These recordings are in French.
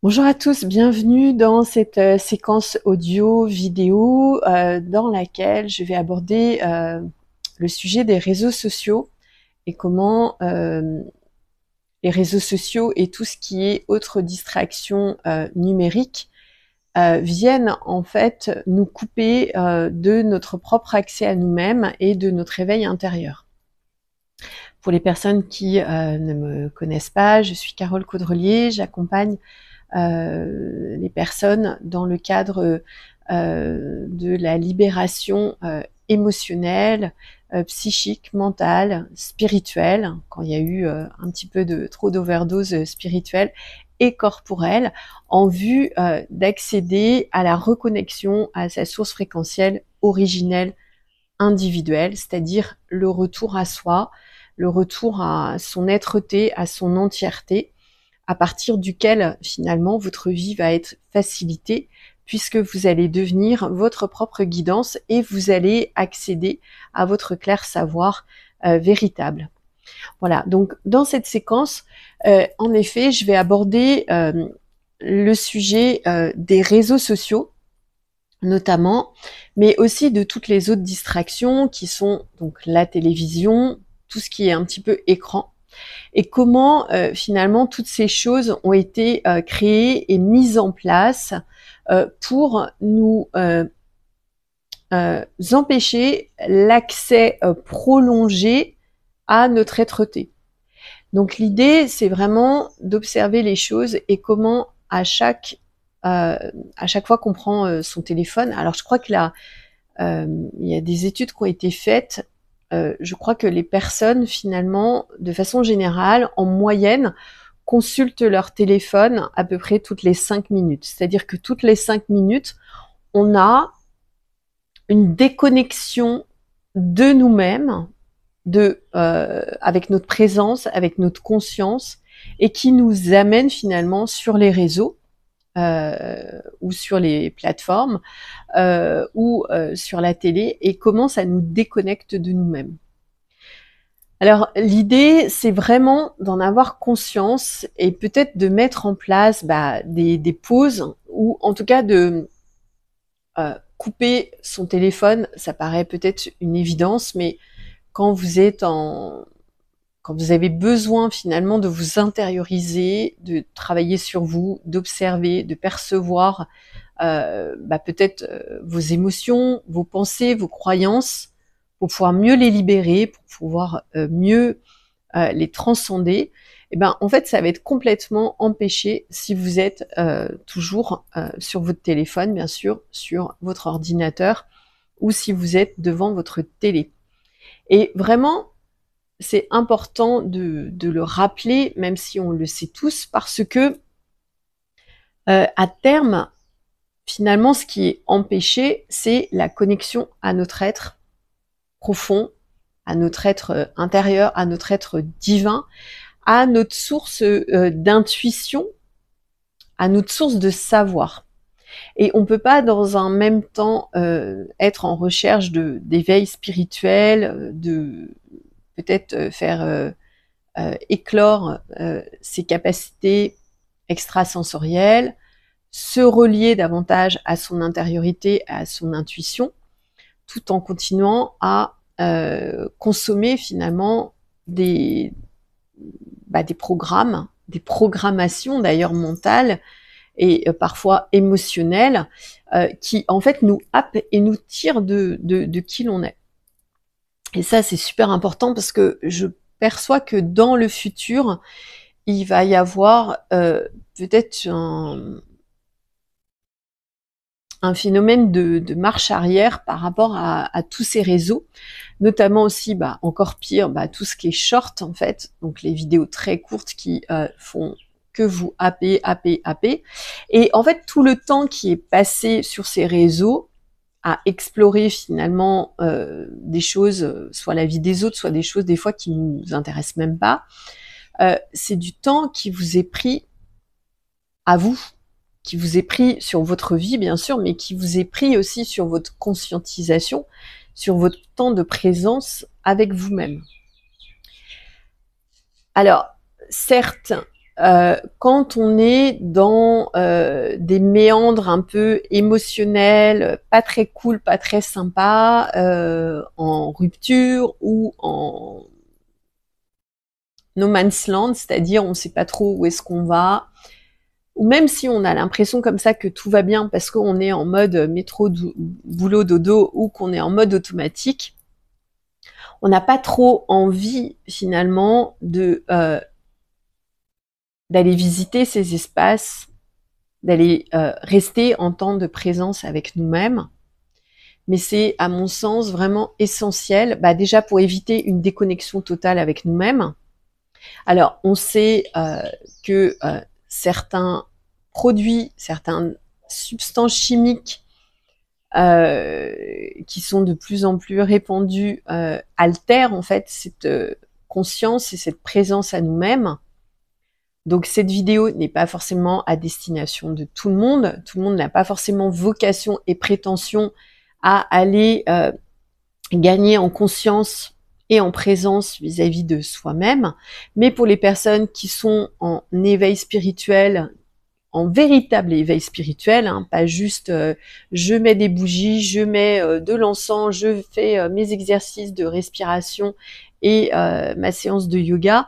Bonjour à tous, bienvenue dans cette séquence audio-vidéo dans laquelle je vais aborder le sujet des réseaux sociaux et comment les réseaux sociaux et tout ce qui est autre distraction numérique viennent en fait nous couper de notre propre accès à nous-mêmes et de notre réveil intérieur. Pour les personnes qui ne me connaissent pas, je suis Carole Caudrelier, j'accompagne les personnes dans le cadre de la libération émotionnelle, psychique, mentale, spirituelle, quand il y a eu un petit peu de trop d'overdose spirituelle et corporelle, en vue d'accéder à la reconnexion à sa source fréquentielle originelle individuelle, c'est-à-dire le retour à soi, le retour à son être-té, à son entièreté, à partir duquel finalement votre vie va être facilitée puisque vous allez devenir votre propre guidance et vous allez accéder à votre clair savoir véritable. Voilà, donc dans cette séquence, en effet, je vais aborder le sujet des réseaux sociaux notamment, mais aussi de toutes les autres distractions qui sont donc la télévision, tout ce qui est un petit peu écran, et comment finalement toutes ces choses ont été créées et mises en place pour nous empêcher l'accès prolongé à notre être-té. Donc l'idée, c'est vraiment d'observer les choses et comment à chaque fois qu'on prend son téléphone, alors je crois que là, il y a des études qui ont été faites. Je crois que les personnes, finalement, de façon générale, en moyenne, consultent leur téléphone à peu près toutes les 5 minutes. C'est-à-dire que toutes les 5 minutes, on a une déconnexion de nous-mêmes, avec notre présence, avec notre conscience, et qui nous amène finalement sur les réseaux ou sur les plateformes ou sur la télé, et comment ça nous déconnecte de nous-mêmes. Alors l'idée, c'est vraiment d'en avoir conscience et peut-être de mettre en place des pauses, ou en tout cas de couper son téléphone. Ça paraît peut-être une évidence, mais quand vous êtes quand vous avez besoin finalement de vous intérioriser, de travailler sur vous, d'observer, de percevoir peut-être vos émotions, vos pensées, vos croyances, pour pouvoir mieux les libérer, pour pouvoir mieux les transcender, et en fait ça va être complètement empêché si vous êtes toujours sur votre téléphone, bien sûr, sur votre ordinateur, ou si vous êtes devant votre télé. Et vraiment, c'est important de le rappeler, même si on le sait tous, parce que à terme, finalement, ce qui est empêché, c'est la connexion à notre être profond, à notre être intérieur, à notre être divin, à notre source d'intuition, à notre source de savoir. Et on ne peut pas dans un même temps être en recherche d'éveil spirituel, de peut-être faire éclore ses capacités extrasensorielles, se relier davantage à son intériorité, à son intuition, tout en continuant à consommer finalement des programmes, des programmations d'ailleurs mentales et parfois émotionnelles qui en fait nous happent et nous tirent de qui l'on est. Et ça, c'est super important parce que je perçois que dans le futur, il va y avoir peut-être un phénomène de marche arrière par rapport à tous ces réseaux, notamment aussi, encore pire, tout ce qui est short en fait, donc les vidéos très courtes qui font que vous happer. Et en fait, tout le temps qui est passé sur ces réseaux à explorer finalement des choses, soit la vie des autres, soit des choses des fois qui ne nous intéressent même pas, c'est du temps qui vous est pris à vous, qui vous est pris sur votre vie bien sûr, mais qui vous est pris aussi sur votre conscientisation, sur votre temps de présence avec vous-même. Alors, certes, quand on est dans des méandres un peu émotionnels, pas très cool, pas très sympa, en rupture ou en no man's land, c'est-à-dire on ne sait pas trop où est-ce qu'on va, ou même si on a l'impression comme ça que tout va bien parce qu'on est en mode métro, boulot, dodo, ou qu'on est en mode automatique, on n'a pas trop envie finalement de d'aller visiter ces espaces, d'aller rester en temps de présence avec nous-mêmes. Mais c'est, à mon sens, vraiment essentiel, déjà pour éviter une déconnexion totale avec nous-mêmes. Alors, on sait que certains produits, certaines substances chimiques qui sont de plus en plus répandues altèrent en fait cette conscience et cette présence à nous-mêmes. Donc cette vidéo n'est pas forcément à destination de tout le monde. Tout le monde n'a pas forcément vocation et prétention à aller gagner en conscience et en présence vis-à-vis de soi-même. Mais pour les personnes qui sont en éveil spirituel, en véritable éveil spirituel, pas juste je mets des bougies, je mets de l'encens, je fais mes exercices de respiration et ma séance de yoga,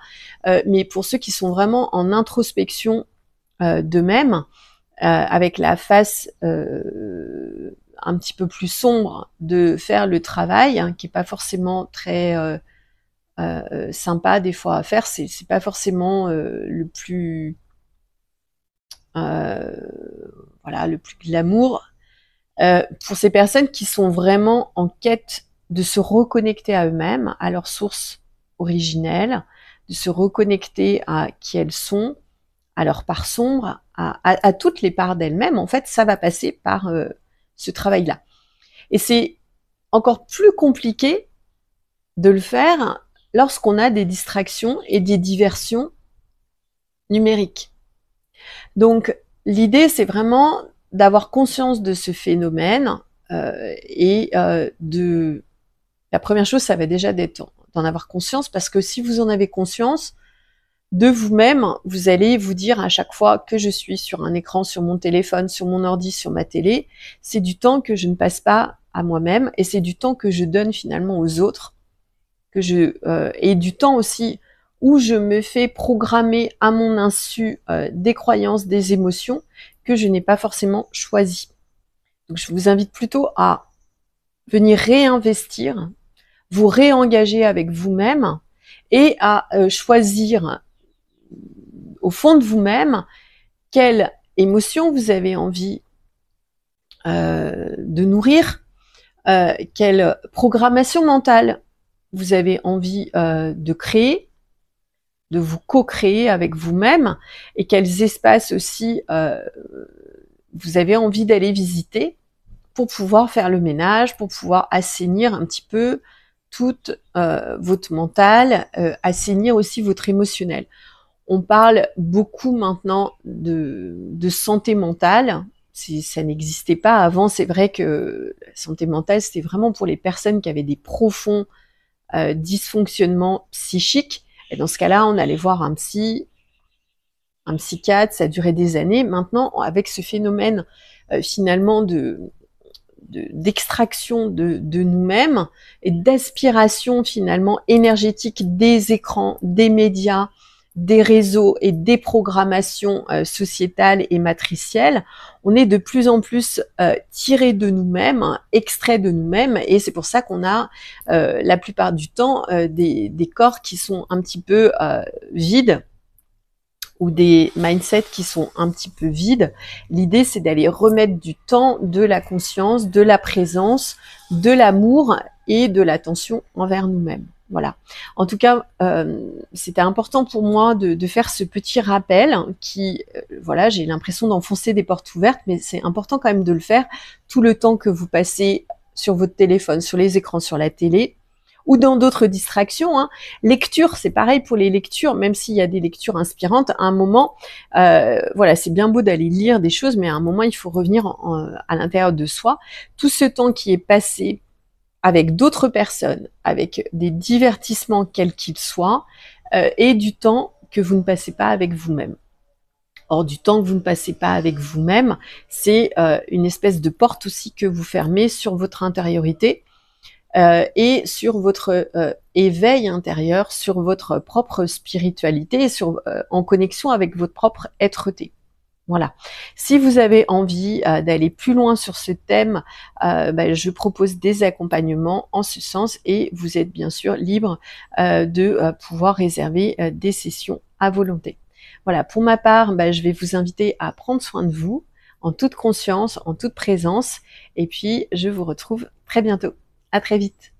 mais pour ceux qui sont vraiment en introspection d'eux-mêmes, avec la face un petit peu plus sombre de faire le travail, qui est pas forcément très sympa des fois à faire, c'est pas forcément le plus le plus glamour, pour ces personnes qui sont vraiment en quête de se reconnecter à eux-mêmes, à leur source originelle, de se reconnecter à qui elles sont, à leur part sombre, à toutes les parts d'elles-mêmes, en fait, ça va passer par ce travail-là. Et c'est encore plus compliqué de le faire lorsqu'on a des distractions et des diversions numériques. Donc, l'idée, c'est vraiment d'avoir conscience de ce phénomène et la première chose, ça va déjà d'en avoir conscience, parce que si vous en avez conscience de vous-même, vous allez vous dire à chaque fois que je suis sur un écran, sur mon téléphone, sur mon ordi, sur ma télé, c'est du temps que je ne passe pas à moi-même et c'est du temps que je donne finalement aux autres, et du temps aussi où je me fais programmer à mon insu des croyances, des émotions que je n'ai pas forcément choisies. Donc je vous invite plutôt à venir réinvestir, vous réengager avec vous-même et à choisir au fond de vous-même quelle émotion vous avez envie de nourrir, quelle programmation mentale vous avez envie de créer, de vous co-créer avec vous-même, et quels espaces aussi vous avez envie d'aller visiter pour pouvoir faire le ménage, pour pouvoir assainir un petit peu toute votre mental, assainir aussi votre émotionnel. On parle beaucoup maintenant de santé mentale. Ça n'existait pas avant. C'est vrai que la santé mentale, c'était vraiment pour les personnes qui avaient des profonds dysfonctionnements psychiques. Et dans ce cas-là, on allait voir un psychiatre, ça durait des années. Maintenant, avec ce phénomène finalement d'extraction de nous-mêmes et d'aspiration finalement énergétique des écrans, des médias, des réseaux et des programmations sociétales et matricielles, on est de plus en plus tiré de nous-mêmes, extrait de nous-mêmes, et c'est pour ça qu'on a la plupart du temps des corps qui sont un petit peu vides, ou des mindsets qui sont un petit peu vides. L'idée, c'est d'aller remettre du temps, de la conscience, de la présence, de l'amour et de l'attention envers nous-mêmes. Voilà. En tout cas, c'était important pour moi de faire ce petit rappel qui, voilà, j'ai l'impression d'enfoncer des portes ouvertes, mais c'est important quand même de le faire tout le temps que vous passez sur votre téléphone, sur les écrans, sur la télé, ou dans d'autres distractions. Lecture, c'est pareil pour les lectures, même s'il y a des lectures inspirantes, à un moment, voilà, c'est bien beau d'aller lire des choses, mais à un moment, il faut revenir à l'intérieur de soi. Tout ce temps qui est passé avec d'autres personnes, avec des divertissements quels qu'ils soient, et du temps que vous ne passez pas avec vous-même. hors du temps que vous ne passez pas avec vous-même. C'est une espèce de porte aussi que vous fermez sur votre intériorité et sur votre éveil intérieur, sur votre propre spiritualité, en connexion avec votre propre être-té. Voilà. Si vous avez envie d'aller plus loin sur ce thème, je propose des accompagnements en ce sens et vous êtes bien sûr libre de pouvoir réserver des sessions à volonté. Voilà, pour ma part, je vais vous inviter à prendre soin de vous en toute conscience, en toute présence et puis je vous retrouve très bientôt. À très vite.